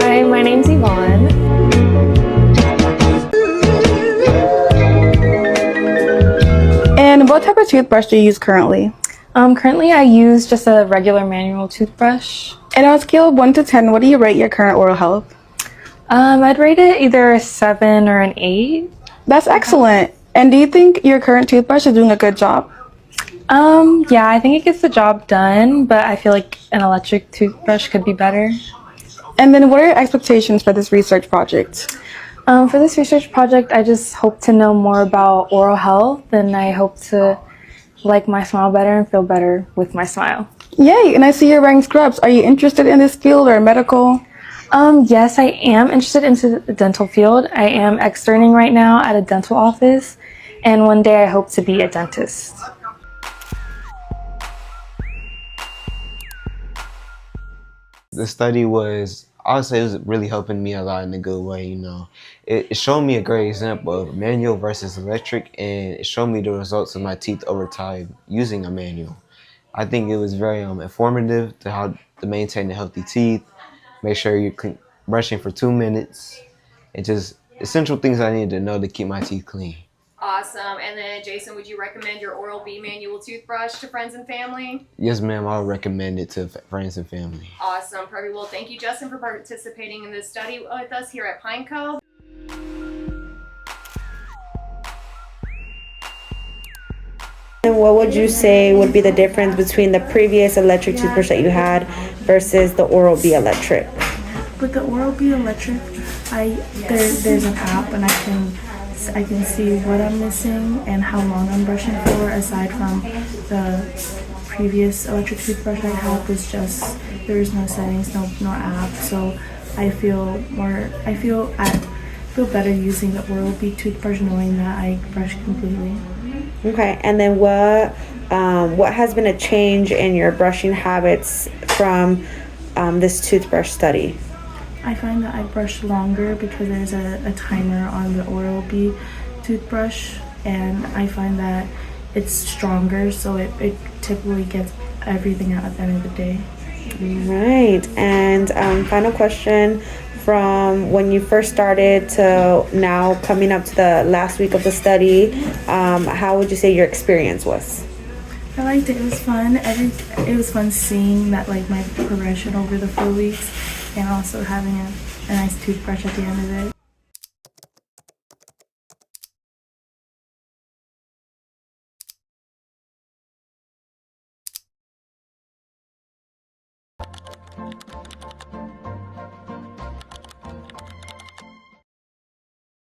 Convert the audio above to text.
Hi, my name's Yvonne. And what type of toothbrush do you use currently? Currently I use just a regular manual toothbrush. And on a scale of 1 to 10, what do you rate your current oral health? I'd rate it either a 7 or an 8. That's excellent. And do you think your current toothbrush is doing a good job? Yeah, I think it gets the job done, but I feel like an electric toothbrush could be better. And then what are your expectations for this research project? For this research project, I just hope to know more about oral health, and I hope to like my smile better and feel better with my smile. Yay, and I see you're wearing scrubs. Are you interested in this field or medical? Yes, I am interested into the dental field. I am externing right now at a dental office, and one day I hope to be a dentist. The study was, I would say it was really helping me a lot in a good way, you know. It showed me a great example of manual versus electric, and it showed me the results of my teeth over time using a manual. I think it was very informative to how to maintain a healthy teeth, make sure you're brushing for 2 minutes, and just essential things I needed to know to keep my teeth clean. Awesome. And then, Jason, would you recommend your Oral-B manual toothbrush to friends and family? Yes, ma'am, I would recommend it to friends and family. Awesome. Perfect. Well, thank you, Justin, for participating in this study with us here at Pine Cove. And what would you say would be the difference between the previous electric toothbrush that you had versus the Oral-B electric? With the Oral-B electric, there's an app and I can see what I'm missing and how long I'm brushing for. Aside from the previous electric toothbrush I had was just there was no settings, no app. So I feel better using the Oral-B toothbrush, knowing that I brush completely. Okay, and then what has been a change in your brushing habits from this toothbrush study? I find that I brush longer because there's a timer on the Oral-B toothbrush, and I find that it's stronger, so it typically gets everything out at the end of the day. Right, and final question, from when you first started to now coming up to the last week of the study, how would you say your experience was? I liked it. It was fun. It was fun seeing that, like, my progression over the 4 weeks, and also having a nice toothbrush at the end of it.